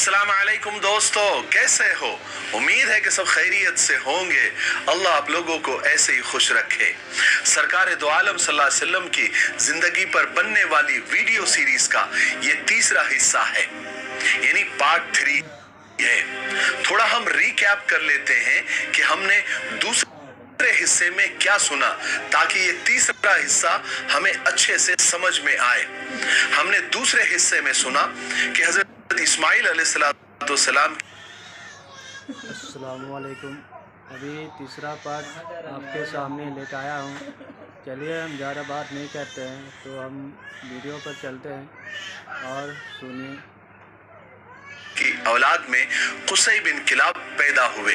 अस्सलाम वालेकुम दोस्तों, कैसे हो? उम्मीद है कि सब खैरियत से होंगे। अल्लाह आप लोगों को ऐसे ही खुश रखे। सरकार दो आलम सल्लल्लाहु अलैहि वसल्लम की जिंदगी पर बनने वाली वीडियो सीरीज का ये तीसरा हिस्सा है, यानी पार्ट 3 है। थोड़ा हम रिकैप कर लेते हैं कि हमने दूसरे हिस्से में क्या सुना, ताकि ये तीसरा हिस्सा हमें अच्छे से समझ में आए। हमने दूसरे हिस्से में सुना कि हजरत इस्माइल अलैहिस्सलाम अस्सलामुअलैकुम। अभी तीसरा पार्ट आपके सामने लेकर आया हूँ। चलिए हम ज़्यादा बात नहीं करते हैं, तो हम वीडियो पर चलते हैं और सुनिए। की औलाद में कुसै बिन किलाब पैदा हुए।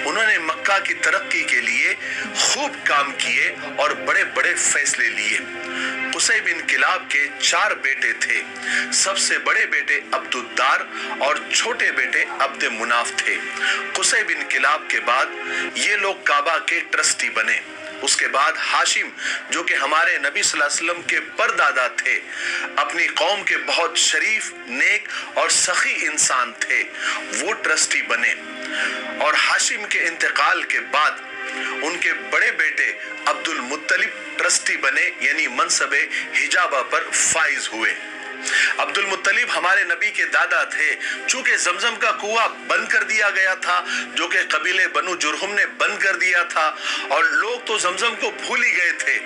उन्होंने मक्का की तरक्की के लिए खूब काम किए और बड़े बड़े फैसले लिए। कुसै बिन किलाब के 4 बेटे थे। सबसे बड़े बेटे अब्दुद्दार और छोटे बेटे अब्द मुनाफ थे। कुसै बिन किलाब के बाद ये लोग काबा के ट्रस्टी बने। उसके बाद हाशिम, जो कि हमारे नबी सल्लल्लाहु अलैहि वसल्लम के परदादा थे, अपनी कौम के बहुत शरीफ, नेक और सखी इंसान थे, वो ट्रस्टी बने। और हाशिम के इंतकाल के बाद उनके बड़े बेटे अब्दुल मुत्तलिब ट्रस्टी बने, यानी मनसबे हिजाबा पर फाइज हुए। अब्दुल मुत्तलिब हमारे नबी के दादा थे। चूंकि जमजम का कुआं बंद कर दिया गया था, जो कि कबीले बनु जुरहुम ने बंद कर दिया था, और लोग तो जमजम को भूल ही गए थे।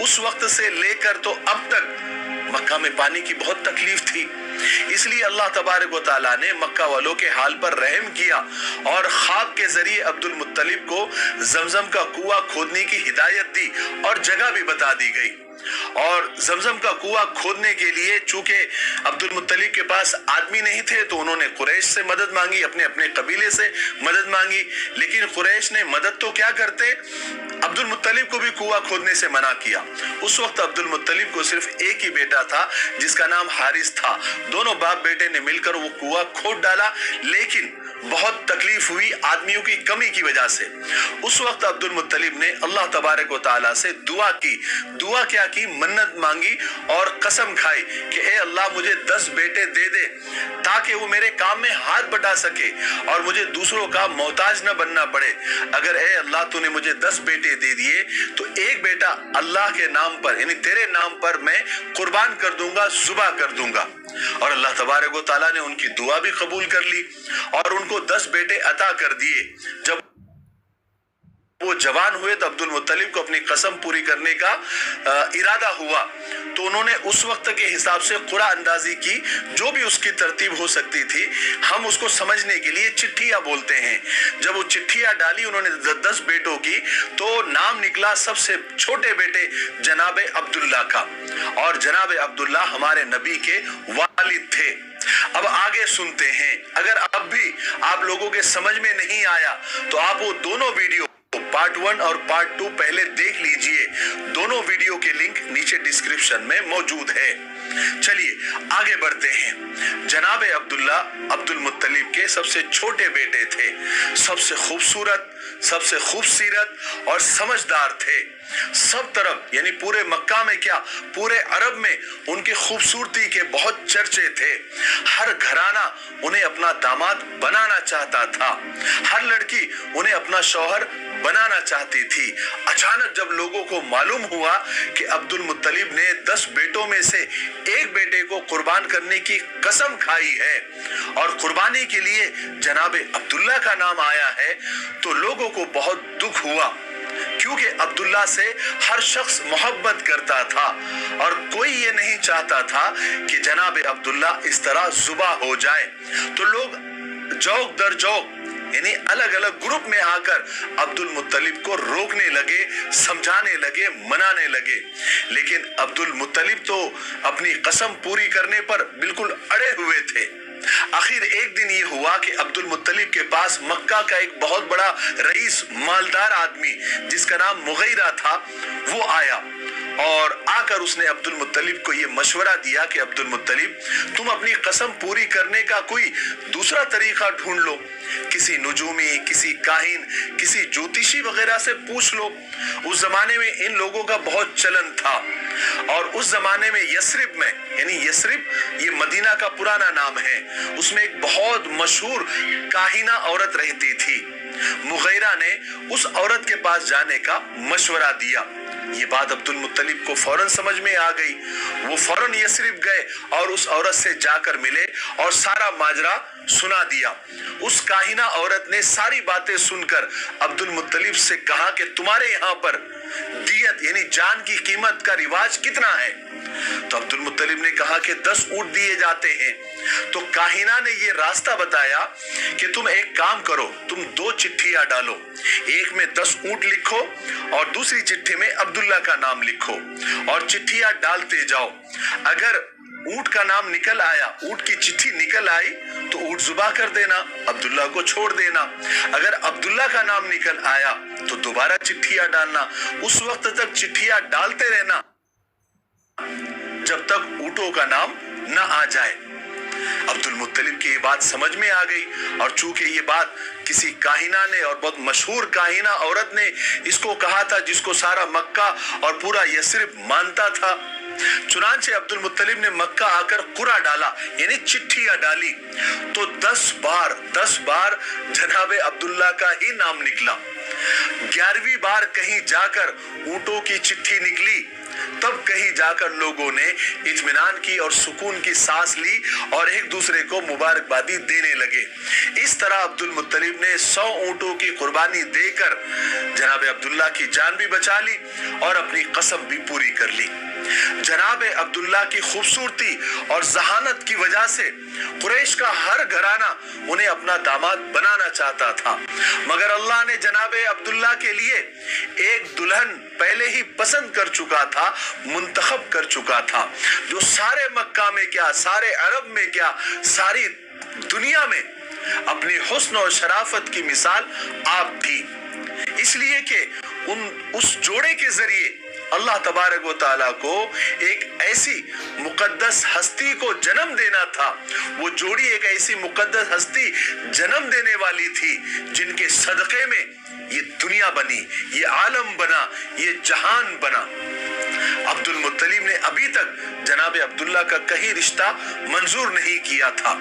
उस वक्त से लेकर तो अब तक मक्का में पानी की बहुत तकलीफ थी। इसलिए अल्लाह तबारक व तआला ने मक्का वालों के हाल पर रहम किया और ख्वाब के जरिए अब्दुल मुत्तलिब को जमजम का कुआं खोदने की हिदायत दी और जगह भी बता दी गई। और जमजम का कुआं खोदने के लिए चूंकि अब्दुल मुत्तलिब के पास आदमी नहीं थे, तो उन्होंने कुरैश से मदद मांगी, अपने अपने कबीले से मदद मांगी। लेकिन कुरैश ने मदद तो क्या करते, अब्दुल मुत्तलिब को भी कुआं खोदने से मना किया। उस वक्त अब्दुल मुत्तलिब को सिर्फ एक ही बेटा था, जिसका नाम हारिस था। दोनों बाप बेटे ने मिलकर वो कुआं खोद डाला, लेकिन बहुत तकलीफ हुई आदमियों की कमी की वजह से। उस वक्त अब्दुल मुत्तलिब ने अल्लाह तबारक व तआला से दुआ की। दुआ क्या की? मन्नत मांगी और कसम खाई कि ए अल्लाह, मुझे 10 बेटे दे दे, ताकि वो मेरे काम में हाथ बटा सके और मुझे दूसरों का मोहताज न बनना पड़े। अगर ए अल्लाह तूने मुझे 10 बेटे दे दिए, तो एक बेटा अल्लाह के नाम पर, यानी तेरे नाम पर मैं कुर्बान कर दूंगा, जुबा कर दूंगा। और अल्लाह तबारक व तआला ने उनकी दुआ भी कबूल कर ली और उनको 10 बेटे अता कर दिए। जब वो जवान हुए तो अब्दुल मुत्तलिब को अपनी कसम पूरी करने का इरादा हुआ, तो उन्होंने उस वक्त के हिसाब से कुरा अंदाजी की, जो भी उसकी तरतीब हो सकती थी। हम उसको समझने के लिए चिट्ठियां बोलते हैं। जब वो चिट्ठियां डाली उन्होंने 10 बेटों की, तो नाम निकला सबसे छोटे बेटे जनाब अब्दुल्ला का, और जनाब अब्दुल्ला हमारे नबी के वालिद थे। अब आगे सुनते हैं। अगर अब भी आप लोगों के समझ में नहीं आया, तो आप वो दोनों वीडियो पार्ट 1 और पार्ट 2 पहले देख लीजिए। दोनों वीडियो के लिंक नीचे डिस्क्रिप्शन में मौजूद है। चलिए आगे बढ़ते हैं। जनाब अब्दुल्ला अब्दुल मुत्तलिब के सबसे छोटे बेटे थे। सबसे खूबसूरत, सबसे खूबसीरत और समझदार थे। सब तरफ, यानी पूरे मक्का में क्या, पूरे अरब में उनकी खूबसूरती के बहुत चर्चे थे। हर घराना उन्हें अपना दामाद बनाना चाहता था। हर लड़की उन्हें अपना शौहर बनाना चाहती थी। अचानक जब लोगों को मालूम हुआ कि अब्दुल मुत्तलिब ने 10 बेटों में से एक बेटे को कुर्बान करने की कसम खाई है और कुर्बानी के लिए जनाब अब्दुल्ला का नाम आया है, तो लोगों को बहुत दुख हुआ, क्योंकि अब्दुल्ला से हर शख्स मोहब्बत करता था और कोई ये नहीं चाहता था कि जनाब अब्दुल्ला इस तरह जुबा हो जाए। तो लोग जौक दर जौक, यानी अलग अलग ग्रुप में आकर अब्दुल मुत्तलिब को रोकने लगे, समझाने लगे, मनाने लगे। लेकिन अब्दुल मुत्तलिब तो अपनी कसम पूरी करने पर बिल्कुल अड़े हुए थे। आखिर एक दिन ये हुआ कि अब्दुल मुत्तलिब के पास मक्का का एक बहुत बड़ा रईस, मालदार आदमी जिसका नाम मुगैरा था, वो आया। और आकर उसने अब्दुल मुत्तलिब को ये मशवरा दिया कि अब्दुल मुत्तलिब, तुम अपनी कसम पूरी करने का कोई दूसरा तरीका ढूंढ लो, किसी नुजूमी, किसी काहिन, किसी ज्योतिषी वगैरह से पूछ लो। उस जमाने में इन लोगों का बहुत चलन था और उस जमाने में यसरिब में, यानी यसरिब ये मदीना का पुराना नाम है, उसमें एक बहुत मशहूर काहिना औरत रहती थी। मुगैरा ने उस औरत के पास जाने का मशवरा दिया। ये बात अब्दुल मुत्तलिब को फौरन समझ में आ गई। वो फौरन यसरिब गए और उस औरत से जाकर मिले और सारा माजरा सुना दिया। उस काहिना औरत ने सारी बातें सुनकर अब्दुल मुत्तलिब से कहा कि तुम्हारे यहाँ पर दियत यानी जान की कीमत का रिवाज कितना है? तो अब्दुल मुत्तलिब ने कहा कि 10 ऊंट दिए जाते हैं। तो काहिना ने ये रास्ता बताया कि तुम एक काम करो, तुम 2 चिट्ठियां डालो, एक में 10 ऊंट लिखो और दूसरी चिट्ठी में अब्दुल्ला का नाम लिखो और चिट्ठियां डालते जाओ। अगर ऊंट का नाम निकल आया, ऊंट की चिट्ठी निकल आई तो ऊंट जुबा कर देना, अब्दुल्ला को छोड़ देना। अगर अब्दुल्ला का नाम निकल आया तो दोबारा चिट्ठियां डालना। उस वक्त तक चिट्ठियां डालते रहना जब तक ऊंटों का नाम न आ जाए। अब्दुल मुत्तलिब की ये बात समझ में आ गई और चूंकि ये बात किसी काहिना ने और बहुत मशहूर काहिना औरत ने इसको कहा था जिसको सारा मक्का और पूरा यसरिब मानता था, चुनांचे अब्दुल मुत्तलिब ने मक्का आकर कुरा डाला यानी चिट्ठियां डाली तो 10 बार जनाबे अब्दुल्ला का ही नाम निकला। 11वीं बार कहीं जाकर ऊंटों की चिट्ठी निकली, तब कहीं जाकर लोगों ने इत्मीनान की और सुकून की सांस ली और एक दूसरे को मुबारकबादी देने लगे। इस तरह अब्दुल मुत्तलिब ने 100 ऊंटों की कुर्बानी देकर जनाबे अब्दुल्ला की जान भी बचा ली और अपनी कसम भी पूरी कर ली। जनाबे अब्दुल्ला की खूबसूरती और जहानत की वजह से कुरैश का हर घराना उन्हें अपना दामाद बनाना चाहता था, मगर अल्लाह ने जनाबे अब्दुल्ला के लिए एक दुल्हन पहले ही पसंद कर चुका था, मुंतखब कर चुका था, जो सारे मक्का में क्या, सारे अरब में क्या, सारी दुनिया में अपनी हुस्न और शराफत की मिसाल आप थी। इसलिए कि उस जोड़े के जरिए अल्लाह तबारक व तआला को एक ऐसी मुकद्दस हस्ती को जन्म देना था। वो जोड़ी एक ऐसी मुकद्दस हस्ती जन्म देने वाली थी जिनके सदक़े में ये दुनिया बनी, ये आलम बना, ये जहान बना। अब्दुल मुत्तलिब ने अभी तक जनाबे अब्दुल्ला का कहीं रिश्ता मंजूर नहीं किया था,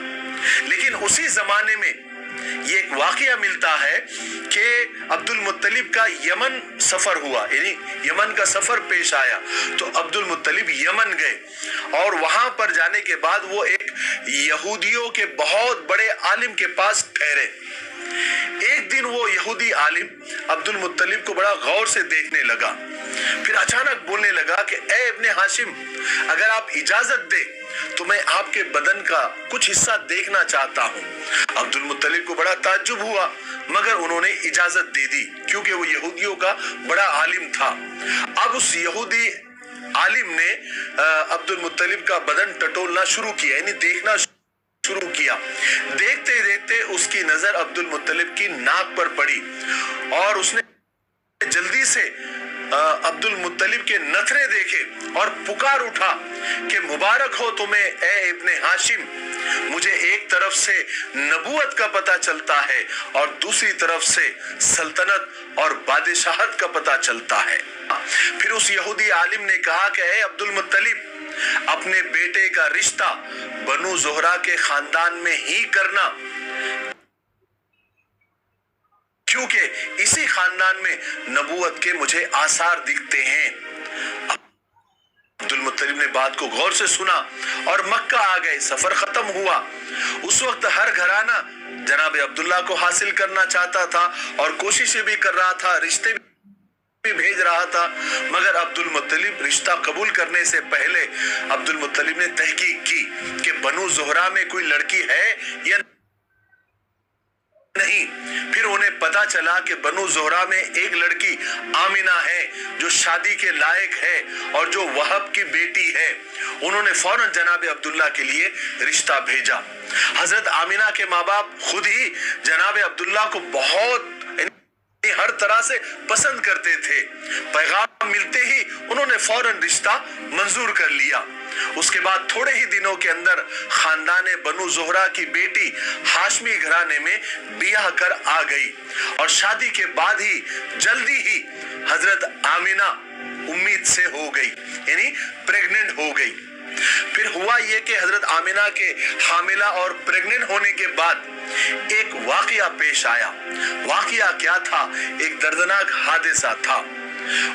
लेकिन उसी जमाने में ये एक वाकया मिलता है कि अब्दुल मुत्तलिब का यमन सफर हुआ, यानी यमन का सफर पेश आया तो अब्दुल मुत्तलिब यमन गए और वहां पर जाने के बाद वो एक यहूदियों के बहुत बड़े आलिम के पास ठहरे। एक दिन वो यहूदी आलिम अब्दुल मुत्तलिब को बड़ा गौर से देखने लगा, फिर अचानक बोलने लगा कि ए इब्ने हाशिम, अगर आप इजाजत दे तो मैं आपके बदन का कुछ हिस्सा देखना चाहता हूँ। अब्दुल मुत्तलिब को बड़ा ताज्जुब हुआ, मगर उन्होंने इजाजत दे दी क्योंकि वो यहूदियों का बड़ा आलिम था। अब उस यहूदी आलिम ने अब्दुल मुत्तलिब का बदन टटोलना शुरू किया, यानी देखना शुरू किया। देखते देखते उसकी नजर अब्दुल मुत्तलिब की नाक पर पड़ी और उसने जल्दी से अब्दुल मुत्तलिब के नथरे देखे और पुकार उठा कि मुबारक हो तुम्हें ए इब्ने हाशिम, मुझे एक तरफ से नबूवत का पता चलता है और दूसरी तरफ से सल्तनत और बादशाहत का पता चलता है। फिर उस यहूदी आलिम ने कहा कि ए अब्दुल मुत्तलिब, अपने बेटे का रिश्ता बनु ज़ोहरा के खानदान में ही करना, क्योंकि इसी खानदान में नबूवत के मुझे आसार दिखते हैं। अब्दुल मुत्तलिब ने बात को गौर से सुना और मक्का आ गए। सफर खत्म हुआ। उस वक्त हर घराना जनाबे अब्दुल्ला को हासिल करना चाहता था और कोशिशें भी कर रहा था, रिश्ते भी भेज रहा था, मगर अब्दुल मुत्तलिब रिश्ता कबूल करने से पहले अब्दुल मुत्तलिब ने तहकीक की कि बनु ज़ोहरा में कोई लड़की है या नहीं। फिर उन्हें पता चला कि बनु ज़ोहरा में एक लड़की आमिना है जो शादी के लायक है और जो वहब की बेटी है। उन्होंने फौरन जनाबे अब्दुल्ला के लिए रिश्ता भेजा। हजरत आमिना के माँ बाप खुद ही जनाबे अब्दुल्ला को बहुत हर तरह से पसंद करते थे। पैगाम मिलते ही उन्होंने फौरन रिश्ता मंजूर कर लिया। उसके बाद थोड़े ही दिनों के अंदर खानदाने बनु ज़ोहरा की बेटी हाशमी घराने में बियाह कर आ गई और शादी के बाद ही जल्दी ही हजरत आमिना उम्मीद से हो गई, यानी प्रेग्नेंट हो गई। फिर हुआ ये कि हजरत आमिना के हामिला और प्रेग्नेंट होने के बाद एक वाकया पेश आया। वाकया क्या था? एक दर्दनाक हादसा था।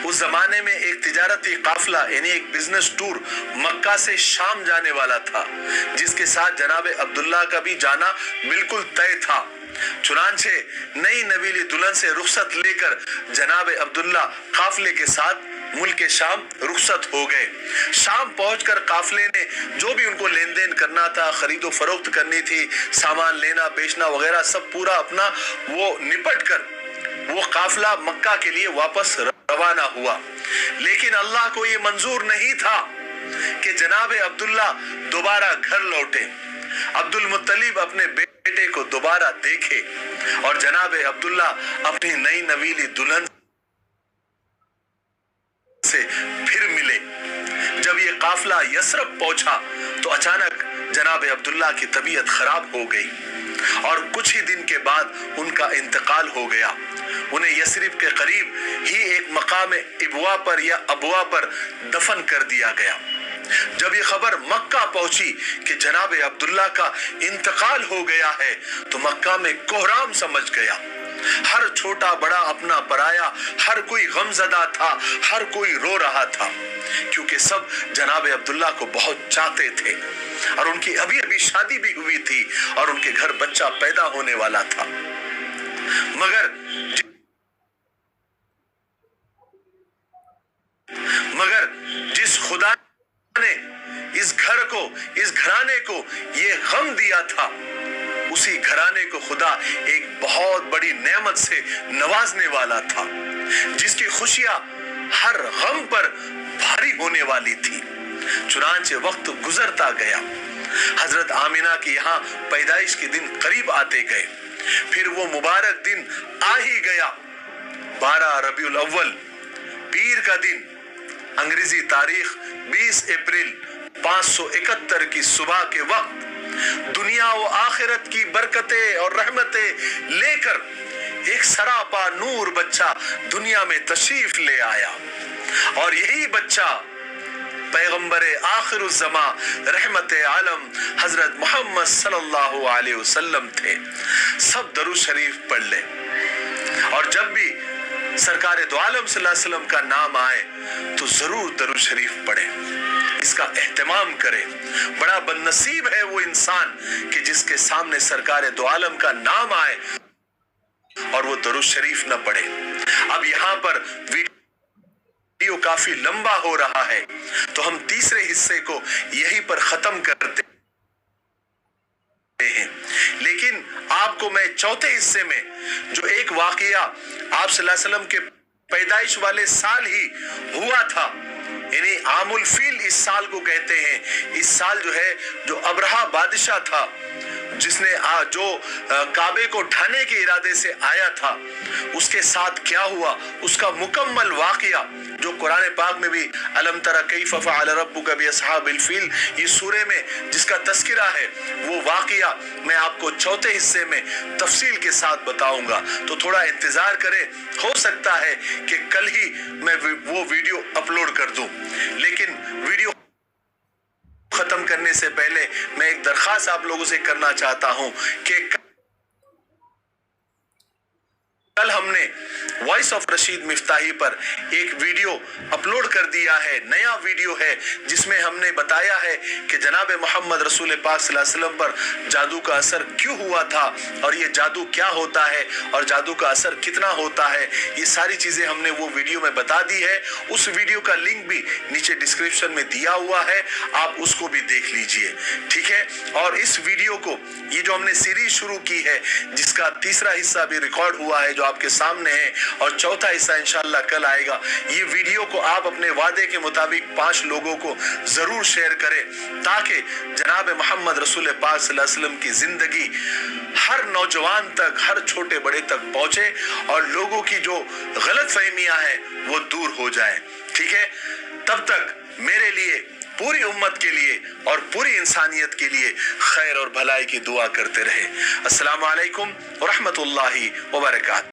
उस जमाने में एक तिजारती काफिला यानी एक बिजनेस टूर मक्का से शाम जाने वाला था, जिसके साथ जनाब अब्दुल्ला का भी जाना बिल्कुल तय था। चुनांचे नई नवीली दुल्हन से रुखसत लेकर जनाब अब्दुल्ला काफिले के साथ मुल्क शाम रुखसत हो गए। शाम पहुंचकर काफिले ने जो भी उनको लेन देन करना था, खरीदो फरोख्त करनी थी, सामान लेना बेचना वगैरह सब पूरा अपना वो निपट कर वो काफिला मक्का के लिए वापस रवाना हुआ। लेकिन अल्लाह को ये मंजूर नहीं था कि जनाब अब्दुल्ला दोबारा घर लौटे, अब्दुल मुत्तलिब अपने बेटे को दोबारा देखे और जनाब अब्दुल्ला अपनी नई नवीली दुल्हन से फिर मिले। जब ये काफिला यसरब पहुंचा तो अचानक जनाब अब्दुल्ला की तबीयत खराब हो गई और कुछ ही दिन के बाद उनका इंतकाल हो गया। उन्हें यसरिब के करीब ही एक मकाम इबवा पर या अबवा पर दफन कर दिया गया। जब ये खबर मक्का पहुंची कि जनाब अब्दुल्ला का इंतकाल हो गया है तो मक्का में कोहराम समझ गया। हर छोटा बड़ा अपना पराया, हर कोई गमजदा था, हर कोई रो रहा था, क्योंकि सब जनाब अब्दुल्ला को बहुत चाहते थे और उनकी अभी अभी शादी भी हुई थी और उनके घर बच्चा पैदा होने वाला था। मगर जिस खुदा ने इस घर को, इस घराने को ये गम दिया था, उसी घराने को खुदा एक बहुत बड़ी नेमत से नवाजने वाला था, जिसकी खुशियां हर गम पर भारी होने वाली थी। चुनांचे वक्त गुजरता गया, हजरत आमिना के यहाँ पैदाइश के दिन करीब आते गए। फिर वो मुबारक दिन आ ही गया, 12 रबीउल अव्वल, पीर का दिन, अंग्रेजी तारीख 20 अप्रैल 571 की सुबह के वक्त दुनिया व आखिरत की बरकतें और रहमतें लेकर एक सरापा नूर बच्चा दुनिया में तशरीफ ले आया और यही बच्चा पैगंबरे आखिरुज़्ज़मा रहमते आलम हजरत मोहम्मद सल्लल्लाहु अलैहि वसल्लम थे। सब दरूद शरीफ पढ़ ले और जब भी सरकार दो आलम सल्लल्लाहु अलैहि वसल्लम का नाम आए तो जरूर दरूद शरीफ पढ़े, इसका एहतमाम करे। बड़ा बदनसीब है वो इंसान कि जिसके सामने सरकार दो आलम का नाम आए और वो दरूद शरीफ न पढ़े। अब यहाँ पर वीडियो काफी लंबा हो रहा है तो हम तीसरे हिस्से को यहीं पर खत्म करते हैं, लेकिन आपको मैं चौथे हिस्से में जो एक वाकया आप सल्लल्लाहु अलैहि वसल्लम के पैदाइश वाले साल ही हुआ था, यानी आमुल फील इस साल को कहते हैं। इस साल जो है, जो अब्रहा बादशाह था जिसने जो काबे को ढाने के इरादे से आया था, उसके साथ क्या हुआ उसका मुकम्मल वाकया जो कुरान पाक में भी अलम तरा कैफ फ़अल रब्बुका बिअस्हाबिल फील ये सूरे में जिसका तस्किरा है, वो वाकया मैं आपको चौथे हिस्से में तफसील के साथ बताऊंगा। तो थोड़ा इंतजार करें, हो सकता है कि कल ही मैं वो वीडियो अपलोड कर दूं। लेकिन वीडियो खत्म करने से पहले मैं एक दरखास्त आप लोगों से करना चाहता हूं कि कल हमने वॉइस ऑफ रशीद मिफ्ताही पर एक वीडियो अपलोड कर दिया है, नया वीडियो है जिसमें हमने बताया है कि जनाब मोहम्मद रसूल पाक सल्लल्लाहु अलैहि वसल्लम पर जादू का असर क्यों हुआ था और ये जादू क्या होता है और जादू का असर कितना होता है, ये सारी चीजें हमने वो वीडियो में बता दी है। उस वीडियो का लिंक भी नीचे डिस्क्रिप्शन में दिया हुआ है, आप उसको भी देख लीजिए, ठीक है। और इस वीडियो को, ये जो हमने सीरीज शुरू की है जिसका तीसरा हिस्सा भी रिकॉर्ड हुआ है जो आपके सामने है, और चौथा हिस्सा इंशाअल्लाह कल आएगा। ये वीडियो को आप अपने वादे के मुताबिक 5 लोगों को जरूर शेयर करें ताकि जनाब मोहम्मद रसूल पाक सल्लल्लाहु अलैहि वसल्लम की जिंदगी हर नौजवान तक, हर छोटे बड़े तक पहुंचे और लोगों की जो गलत फहमियां हैं वो दूर हो जाए। ठीक है, तब तक मेरे लिए, पूरी उम्मत के लिए और पूरी इंसानियत के लिए खैर और भलाई की दुआ करते रहे। अस्सलामु अलैकुम व रहमतुल्लाहि व बरकातहू।